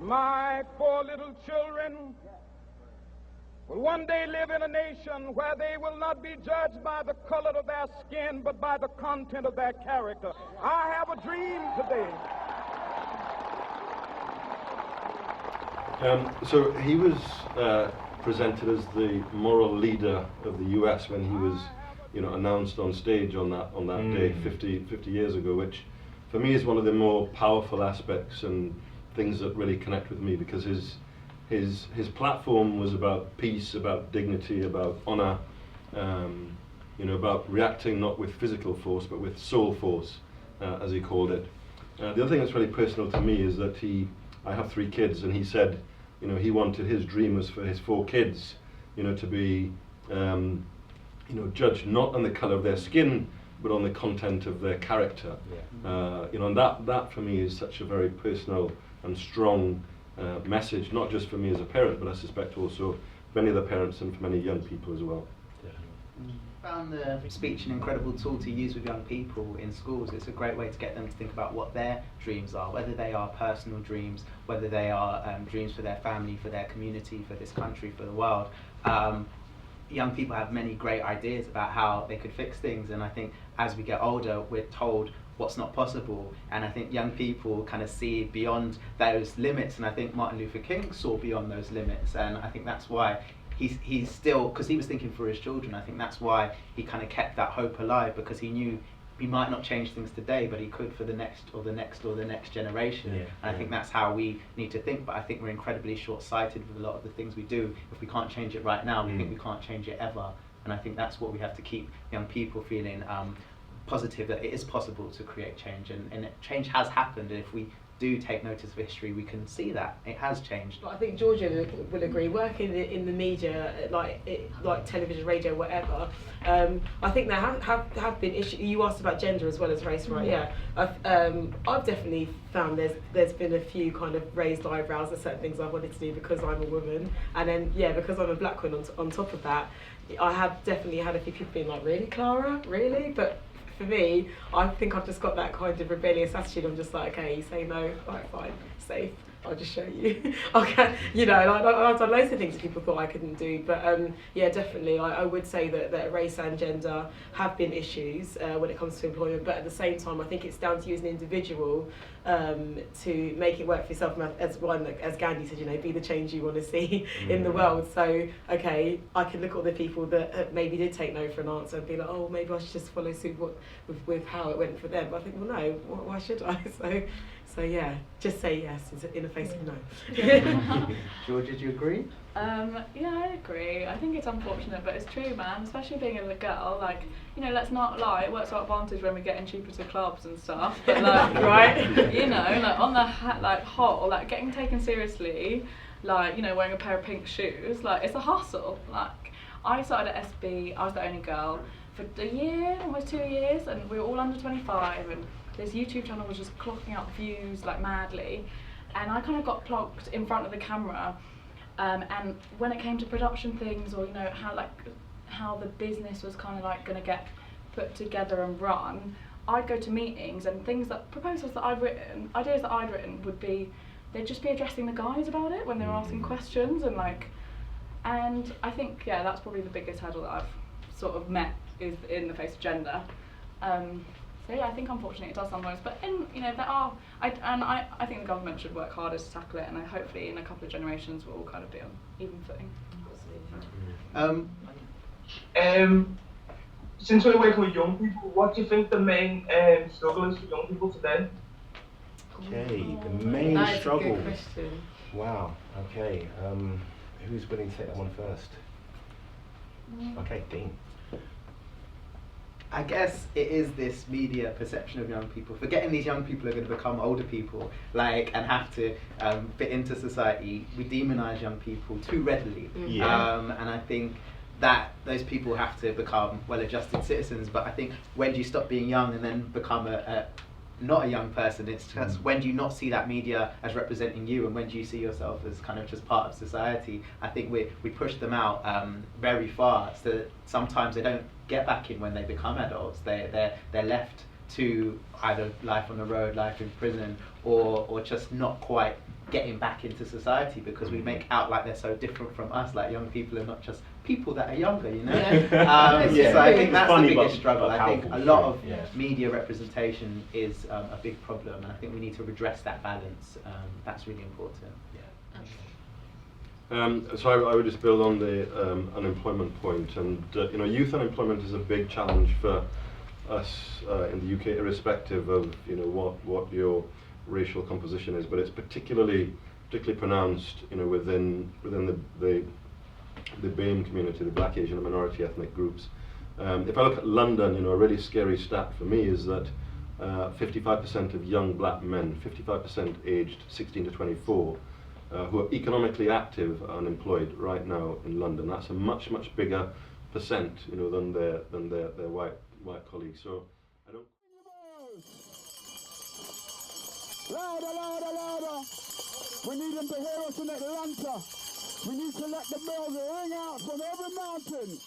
My four little children will one day live in a nation where they will not be judged by the color of their skin, but by the content of their character. I have a dream today. So he was presented as the moral leader of the US when he was, announced on stage on that day 50 years ago, which for me is one of the more powerful aspects and things that really connect with me, because his platform was about peace, about dignity, about honor, about reacting not with physical force but with soul force, as he called it. The other thing that's really personal to me is that I have 3 kids, and he said, he wanted, his dream was for his 4 kids, to be, judged not on the color of their skin, but on the content of their character. Yeah. And that for me is such a very personal and strong message, not just for me as a parent, but I suspect also many other parents and for many young people as well. I found the speech an incredible tool to use with young people in schools. It's a great way to get them to think about what their dreams are, whether they are personal dreams, whether they are dreams for their family, for their community, for this country, for the world. Young people have many great ideas about how they could fix things, and I think as we get older we're told what's not possible, and I think young people kind of see beyond those limits, and I think Martin Luther King saw beyond those limits, and I think that's why he's still, because he was thinking for his children, I think that's why he kind of kept that hope alive, because he knew he might not change things today, but he could for the next or the next or the next generation. Yeah, and I think that's how we need to think, but I think we're incredibly short-sighted with a lot of the things we do. If we can't change it right now, we think we can't change it ever, and I think that's what we have to keep young people feeling positive, that it is possible to create change, and change has happened, and if we do take notice of history, we can see that it has changed. I think Georgia will agree. Working in the media, like television, radio, whatever, I think there have been issues. You asked about gender as well as race, right? Yeah. I've definitely found there's been a few kind of raised eyebrows at certain things I've wanted to do because I'm a woman, and then because I'm a black woman on top of that, I have definitely had a few people being like, really, Clara, really? But for me, I think I've just got that kind of rebellious attitude. I'm just like, okay, you say no, right, fine, safe, I'll just show you. Okay, I've done loads of things that people thought I couldn't do, but definitely, I would say that race and gender have been issues when it comes to employment, but at the same time, I think it's down to you as an individual to make it work for yourself, as Gandhi said, be the change you want to see in the world. So, okay, I can look at all the people that maybe did take no for an answer and be like, oh, maybe I should just follow suit with how it went for them. But I think, well, no, why should I? So yeah, just say yes in the face of no. Georgia, do you agree? Yeah, I agree. I think it's unfortunate, but it's true, man. Especially being a girl, let's not lie. It works to our advantage when we get in cheaper to clubs and stuff. But right? On the whole, getting taken seriously, wearing a pair of pink shoes, it's a hustle. I started at SB. I was the only girl for a year, almost 2 years, and we were all under 25, and this YouTube channel was just clocking out views madly, and I kind of got plonked in front of the camera, and when it came to production things, or how the business was kind of going to get put together and run, I'd go to meetings, and proposals that I'd written, ideas that I'd written would be, they'd just be addressing the guys about it when they were asking questions, and I think that's probably the biggest hurdle that I've sort of met is in the face of gender. So yeah, I think unfortunately it does sometimes, but I think the government should work harder to tackle it, and hopefully in a couple of generations we'll all kind of be on even footing. Since we're working with young people, what do you think the main struggle is for young people today? Okay, the main That's struggle. A good question. Wow. Okay. Who's willing to take that one first? Okay, Dean. I guess it is this media perception of young people, forgetting these young people are going to become older people, and have to fit into society. We demonise young people too readily, and I think that those people have to become well-adjusted citizens. But I think, when do you stop being young and then become not a young person? It's just when do you not see that media as representing you, and when do you see yourself as kind of just part of society? I think we push them out very far, so that sometimes they don't get back in when they become adults. They're left to either life on the road, life in prison, or just not quite getting back into society, because we make out like they're so different from us, like young people are not just people that are younger, you know. So I think that's the biggest struggle. I think a lot of media representation is a big problem, and I think we need to redress that balance. That's really important. So I would just build on the unemployment point, and you know, youth unemployment is a big challenge for us in the UK, irrespective of, you know, what your racial composition is, but it's particularly pronounced, you know, within the BAME community, the Black, Asian and minority ethnic groups. If I look at London, you know, a really scary stat for me is that 55% of young black men, 55% aged 16 to 24, who are economically active are unemployed right now in London. That's a much bigger percent, you know, than their white colleagues. So I don't. Louder, louder, louder. We need them to hear us in Atlanta. We need to let the bells ring out from every mountain.